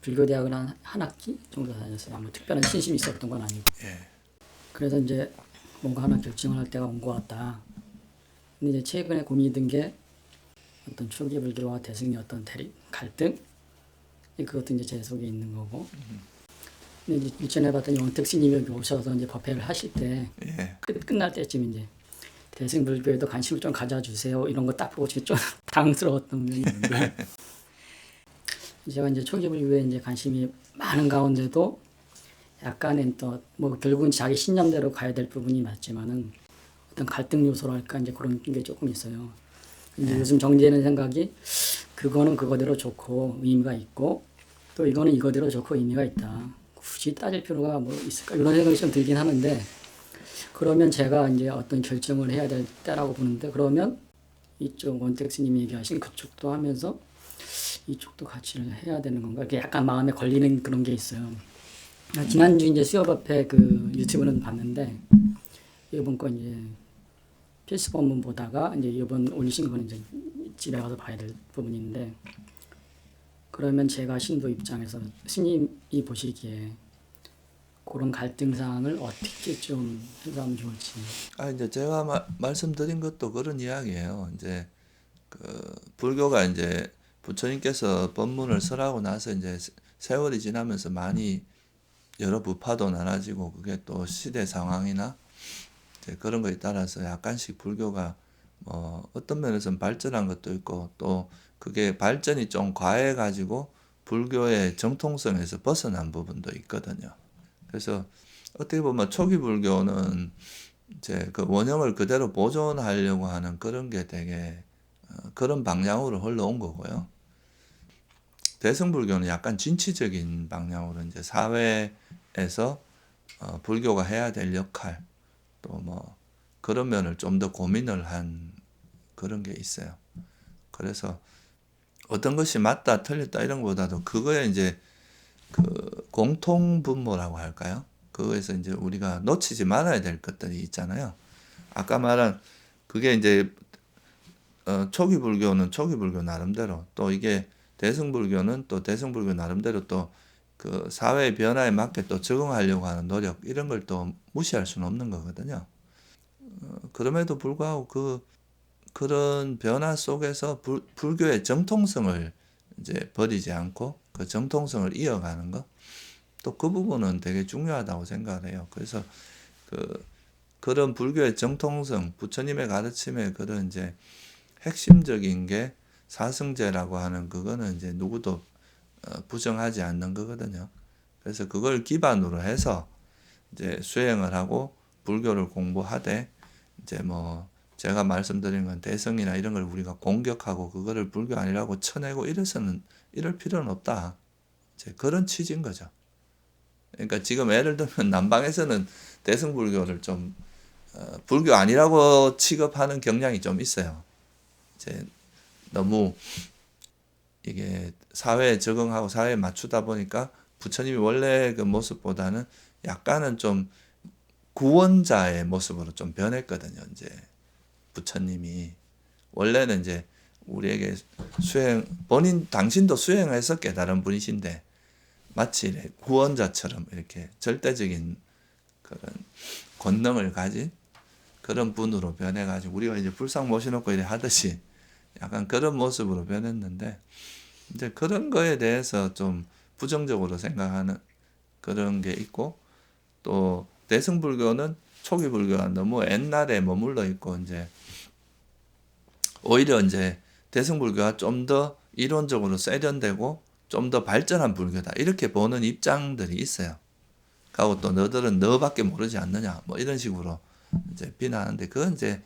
불교대학을 한 학기 정도 다녔어요. 뭐 특별한 신심이 있었던 건 아니고. 예. 그래서 이제 뭔가 하나 결정을 할 때가 온 것 같다. 근데 이제 최근에 고민이 든 게 어떤 초기 불교와 대승의 어떤 대립, 갈등? 그것도 이제 제 속에 있는 거고. 근데 이제 일전에 봤더니 원택 스님이 오셔서 이제 법회를 하실 때 예. 끝날 때쯤 이제 대승 불교에도 관심을 좀 가져주세요. 이런 거 딱 보고 좀 당황스러웠던 면이 있는데 제가 이제 초기 불교에 이제 관심이 많은 가운데도 약간은 또 뭐 결국은 자기 신념대로 가야 될 부분이 맞지만은 어떤 갈등 요소랄까 이제 그런 게 조금 있어요. 이제 요즘 정리되는 생각이 그거는 그거대로 좋고 의미가 있고 또 이거는 이거대로 좋고 의미가 있다. 굳이 따질 필요가 뭐 있을까 이런 생각이 좀 들긴 하는데 그러면 제가 이제 어떤 결정을 해야 될 때라고 보는데 그러면 이쪽 원택 스님이 얘기하신 그쪽도 하면서 이쪽도 같이 해야 되는 건가? 이게 약간 마음에 걸리는 그런 게 있어요. 지난주 이제 수협협회 그 유튜브는 봤는데 이번 거 이제 필수 본문 보다가 이제 이번 올리신 거는 이제 집에 가서 봐야 될 부분인데 그러면 제가 신도 입장에서 스님이 보시기에 그런 갈등 사항을 어떻게 좀 해소하면 좋을지. 이제 제가 말씀드린 것도 그런 이야기예요. 이제 그 불교가 이제 부처님께서 법문을 설하고 나서 이제 세월이 지나면서 많이 여러 부파도 나눠지고 그게 또 시대 상황이나 이제 그런 거에 따라서 약간씩 불교가 뭐 어떤 면에서는 발전한 것도 있고 또 그게 발전이 좀 과해 가지고 불교의 정통성에서 벗어난 부분도 있거든요. 그래서 어떻게 보면 초기 불교는 이제 그 원형을 그대로 보존하려고 하는 그런 게 되게 그런 방향으로 흘러온 거고요. 대승불교는 약간 진취적인 방향으로 이제 사회에서 불교가 해야 될 역할 또 뭐 그런 면을 좀 더 고민을 한 그런 게 있어요. 그래서 어떤 것이 맞다 틀렸다 이런 것보다도 그거에 이제 그 공통분모라고 할까요? 그거에서 이제 우리가 놓치지 말아야 될 것들이 있잖아요. 아까 말한 그게 이제 초기 불교는 초기 불교 나름대로 또 이게 대승불교는 또 대승불교 나름대로 또 그 사회의 변화에 맞게 또 적응하려고 하는 노력 이런 걸 또 무시할 수는 없는 거거든요. 그럼에도 불구하고 그런 변화 속에서 불교의 정통성을 이제 버리지 않고 그 정통성을 이어가는 것, 또 그 부분은 되게 중요하다고 생각을 해요. 그래서 그런 불교의 정통성, 부처님의 가르침의 그런 이제 핵심적인 게 사승제라고 하는 그거는 이제 누구도 부정하지 않는 거거든요. 그래서 그걸 기반으로 해서 이제 수행을 하고 불교를 공부하되 이제 뭐 제가 말씀드린 건 대성이나 이런 걸 우리가 공격하고 그거를 불교 아니라고 쳐내고 이럴 필요는 없다. 이제 그런 취지인 거죠. 그러니까 지금 예를 들면 남방에서는 대승불교를 좀 불교 아니라고 취급하는 경향이 좀 있어요. 이제 너무 이게 사회에 적응하고 사회에 맞추다 보니까 부처님이 원래 그 모습보다는 약간은 좀 구원자의 모습으로 좀 변했거든요. 이제 부처님이 원래는 이제 우리에게 당신도 수행해서 깨달은 분이신데 마치 구원자처럼 이렇게 절대적인 그런 권능을 가진 그런 분으로 변해가지고 우리가 이제 불상 모셔놓고 이래 하듯이 약간 그런 모습으로 변했는데 이제 그런 거에 대해서 좀 부정적으로 생각하는 그런 게 있고 또 대승불교는 초기 불교가 너무 옛날에 머물러 있고 이제 오히려 이제 대승불교가 좀 더 이론적으로 세련되고 좀 더 발전한 불교다 이렇게 보는 입장들이 있어요. 그리고 또 너들은 너밖에 모르지 않느냐 뭐 이런 식으로 이제 비난하는데 그건 이제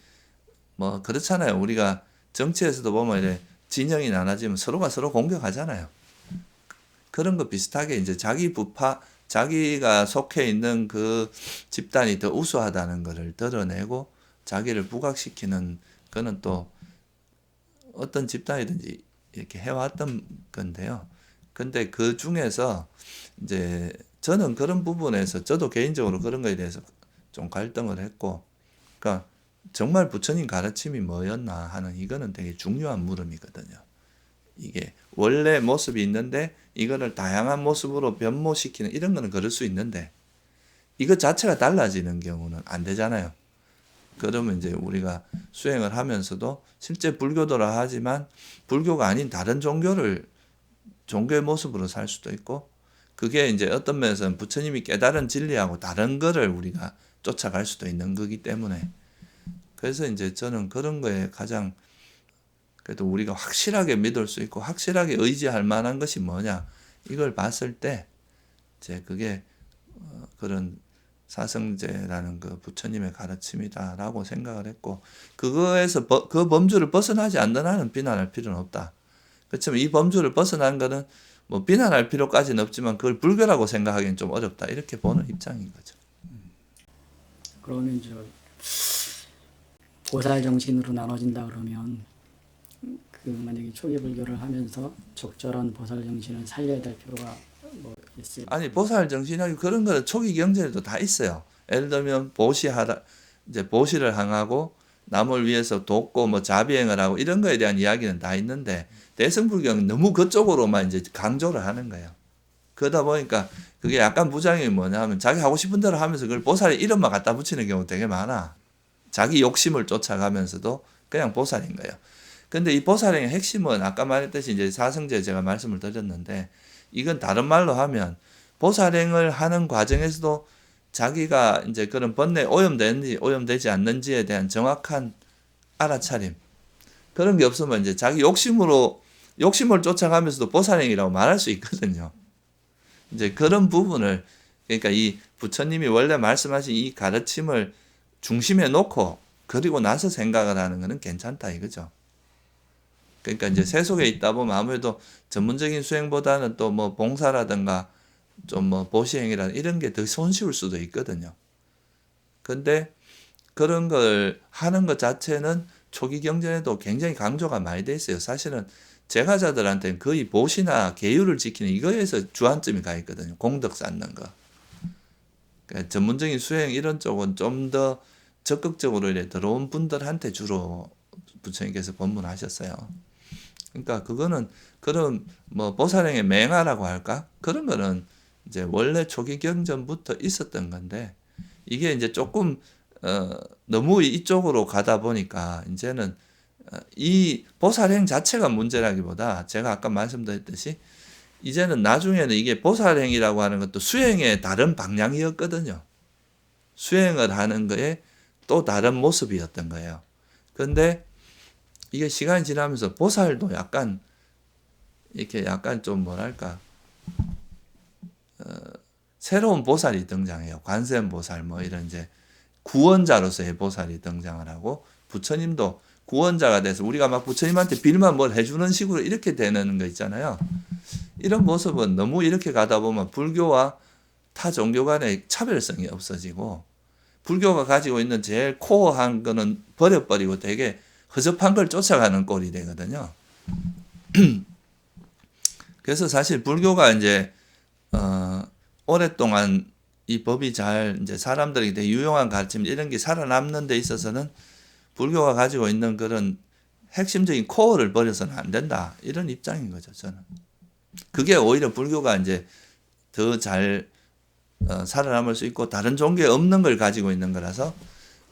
뭐 그렇잖아요. 우리가 정치에서도 보면 이제 진영이 나눠지면 서로가 서로 공격하잖아요. 그런 거 비슷하게 이제 자기 부파, 자기가 속해 있는 그 집단이 더 우수하다는 것을 드러내고 자기를 부각시키는 그는 또 어떤 집단이든지 이렇게 해왔던 건데요. 근데 그 중에서 이제 저는 그런 부분에서 저도 개인적으로 그런 거에 대해서 좀 갈등을 했고, 그러니까 정말 부처님 가르침이 뭐였나 하는 이거는 되게 중요한 물음이거든요. 이게 원래 모습이 있는데 이거를 다양한 모습으로 변모시키는 이런 거는 그럴 수 있는데 이것 자체가 달라지는 경우는 안 되잖아요. 그러면 이제 우리가 수행을 하면서도 실제 불교도라 하지만 불교가 아닌 다른 종교의 모습으로 살 수도 있고 그게 이제 어떤 면에서는 부처님이 깨달은 진리하고 다른 거를 우리가 쫓아갈 수도 있는 거기 때문에 그래서 이제 저는 그런 거에 가장 그래도 우리가 확실하게 믿을 수 있고 확실하게 의지할 만한 것이 뭐냐 이걸 봤을 때 이제 그게 그런 사성제라는 그 부처님의 가르침이다라고 생각을 했고 그거에서 그 범주를 벗어나지 않는 한은 비난할 필요는 없다. 그렇지만 이 범주를 벗어난 거는 뭐 비난할 필요까지는 없지만 그걸 불교라고 생각하기는 좀 어렵다 이렇게 보는 입장인 거죠. 그러면 보살 정신으로 나눠진다 그러면 그 만약에 초기 불교를 하면서 적절한 보살 정신을 살려야 될 필요가 뭐 있어요? 아니 보살 정신하고 그런 거는 초기 경전에도 다 있어요. 예를 들면 이제 보시를 항하고 남을 위해서 돕고 뭐 자비행을 하고 이런 거에 대한 이야기는 다 있는데 대승불교는 너무 그쪽으로만 이제 강조를 하는 거예요. 그러다 보니까 그게 약간 부작용이 뭐냐면 자기 하고 싶은 대로 하면서 그걸 보살의 이름만 갖다 붙이는 경우 되게 많아. 자기 욕심을 쫓아가면서도 그냥 보살인 거예요. 근데 이 보살행의 핵심은 아까 말했듯이 이제 사성제 제가 말씀을 드렸는데 이건 다른 말로 하면 보살행을 하는 과정에서도 자기가 이제 그런 번뇌에 오염되는지 오염되지 않는지에 대한 정확한 알아차림 그런 게 없으면 이제 자기 욕심을 쫓아가면서도 보살행이라고 말할 수 있거든요. 이제 그런 부분을 그러니까 이 부처님이 원래 말씀하신 이 가르침을 중심에 놓고 그리고 나서 생각을 하는 것은 괜찮다 이거죠. 그러니까 이제 세속에 있다 보면 아무래도 전문적인 수행보다는 또 뭐 봉사라든가 좀 뭐 보시행이라든가 이런 게 더 손쉬울 수도 있거든요. 근데 그런 걸 하는 것 자체는 초기 경전에도 굉장히 강조가 많이 돼 있어요. 사실은 제가자들한테는 거의 보시나 계율을 지키는 이거에서 주안점이 가 있거든요. 공덕 쌓는 거. 그러니까 전문적인 수행 이런 쪽은 좀 더 적극적으로 이렇게 들어온 분들한테 주로 부처님께서 법문하셨어요. 그러니까 그거는 그런 뭐 보살행의 맹화라고 할까? 그런 거는 이제 원래 초기 경전부터 있었던 건데 이게 이제 조금 너무 이쪽으로 가다 보니까 이제는 이 보살행 자체가 문제라기보다 제가 아까 말씀드렸듯이 이제는 나중에는 이게 보살행이라고 하는 것도 수행의 다른 방향이었거든요. 수행을 하는 거에 또 다른 모습이었던 거예요. 근데 이게 시간이 지나면서 보살도 약간 이렇게 약간 좀 뭐랄까 새로운 보살이 등장해요. 관세음보살 뭐 이런 이제 구원자로서의 보살이 등장을 하고 부처님도 구원자가 돼서 우리가 막 부처님한테 빌만 뭘 해주는 식으로 이렇게 되는 거 있잖아요. 이런 모습은 너무 이렇게 가다 보면 불교와 타 종교 간의 차별성이 없어지고 불교가 가지고 있는 제일 코어한 거는 버려버리고 되게 허접한 걸 쫓아가는 꼴이 되거든요. 그래서 사실 불교가 이제 오랫동안 이 법이 잘 이제 사람들에게 되게 유용한 가르침 이런 게 살아남는 데 있어서는 불교가 가지고 있는 그런 핵심적인 코어를 버려서는 안 된다 이런 입장인 거죠. 저는 그게 오히려 불교가 이제 더 잘 살아남을 수 있고 다른 종교에 없는 걸 가지고 있는 거라서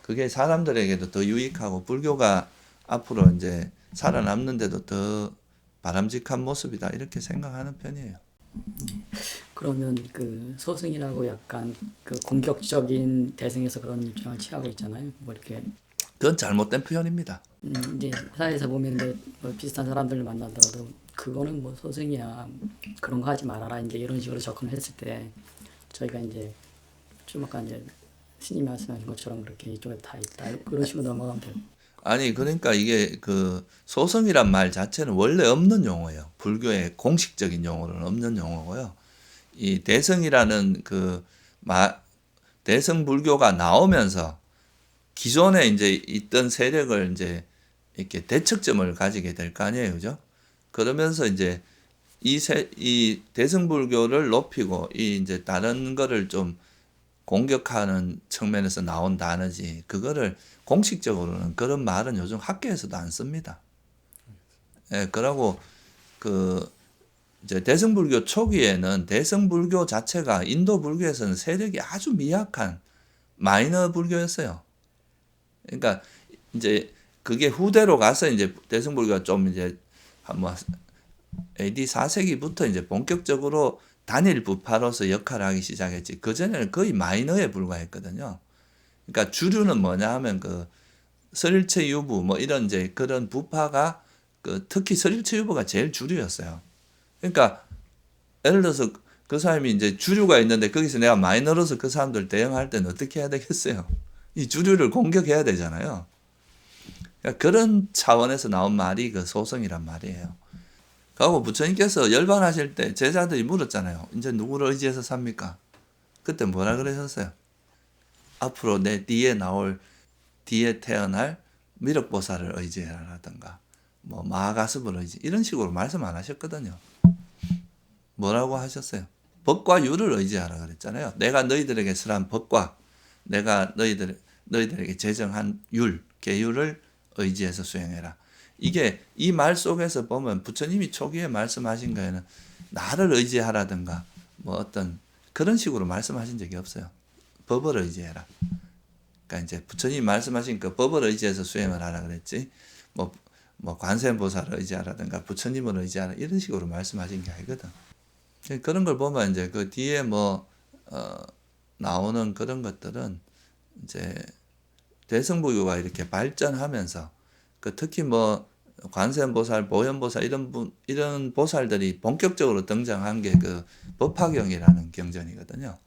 그게 사람들에게도 더 유익하고 불교가 앞으로 이제 살아남는데도 더 바람직한 모습이다 이렇게 생각하는 편이에요. 그러면 그 소승이라고 약간 그 공격적인 대승에서 그런 입장을 취하고 있잖아요. 뭐 이렇게 그건 잘못된 표현입니다. 이제 사회에서 보면 이제 뭐 비슷한 사람들을 만나더라도 그거는 뭐 소승이야 그런 거 하지 말아라 이제 이런 식으로 접근을 했을 때 저희가 이제 좀 아까 이제 스님 말씀하신 것처럼 그렇게 이쪽에 다 있다 그런 식으로 넘어가면 돼요. 아니 그러니까 이게 그 소승이란 말 자체는 원래 없는 용어예요. 불교의 공식적인 용어로는 없는 용어고요. 이 대승이라는 대승 불교가 나오면서 기존에 이제 있던 세력을 이제 이렇게 대척점을 가지게 될 거 아니에요, 그죠? 그러면서 이제 이 대승 불교를 높이고 이 이제 다른 거를 좀 공격하는 측면에서 나온 단어지 그거를 공식적으로는 그런 말은 요즘 학교에서도 안 씁니다. 예, 그러고 그 이제 대승불교 초기에는 대승불교 자체가 인도 불교에서는 세력이 아주 미약한 마이너 불교였어요. 그러니까 이제 그게 후대로 가서 이제 대승불교가 좀 이제 뭐 AD 4세기부터 이제 본격적으로 단일 부파로서 역할을 하기 시작했지. 그전에는 거의 마이너에 불과했거든요. 그러니까 주류는 뭐냐 하면 그 설일체 유부 뭐 이런 이제 그런 부파가 그 특히 설일체 유부가 제일 주류였어요. 그러니까 예를 들어서 그 사람이 이제 주류가 있는데 거기서 내가 마이너로서 그 사람들 대응할 때는 어떻게 해야 되겠어요? 이 주류를 공격해야 되잖아요. 그러니까 그런 차원에서 나온 말이 그 소성이란 말이에요. 그리고 부처님께서 열반하실 때 제자들이 물었잖아요. 이제 누구를 의지해서 삽니까? 그때 뭐라 그러셨어요? 앞으로 내 뒤에 태어날 미륵보살을 의지해라라든가 뭐 마하가스부를 의지 이런 식으로 말씀 안 하셨거든요. 뭐라고 하셨어요? 법과 유를 의지하라 그랬잖아요. 내가 너희들에게 설한 법과 내가 너희들에게 제정한 계율을 의지해서 수행해라. 이게 이 말 속에서 보면 부처님이 초기에 말씀하신 거에는 나를 의지하라든가 뭐 어떤 그런 식으로 말씀하신 적이 없어요. 법을 의지해라. 그러니까 이제 부처님이 말씀하신 그 법을 의지해서 수행을 하라 그랬지. 뭐 관세음보살을 의지하라든가 부처님을 의지하라 이런 식으로 말씀하신 게 아니거든. 그런 걸 보면 이제 그 뒤에 나오는 그런 것들은 이제 대승불교가 이렇게 발전하면서 그 특히 관세음보살, 보현보살 이런 보살들이 본격적으로 등장한 게 그 법화경이라는 경전이거든요.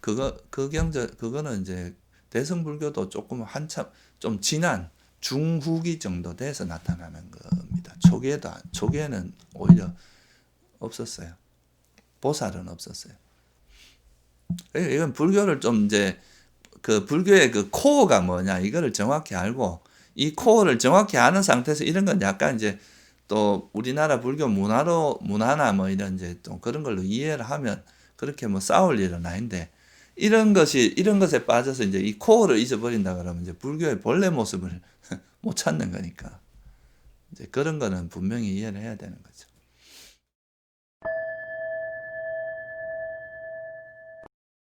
그거는 이제 대승불교도 조금 한참 좀 지난 중후기 정도 돼서 나타나는 겁니다. 초기에는 오히려 없었어요. 보살은 없었어요. 이건 불교를 좀 이제 그 불교의 그 코어가 뭐냐 이거를 정확히 알고 이 코어를 정확히 아는 상태에서 이런 건 약간 이제 또 우리나라 불교 문화나 뭐 이런 이제 또 그런 걸로 이해를 하면 그렇게 싸울 일은 아닌데 이런 것에 빠져서 이제 이 코어를 잊어버린다 그러면 이제 불교의 본래 모습을 못 찾는 거니까 이제 그런 거는 분명히 이해를 해야 되는 거죠.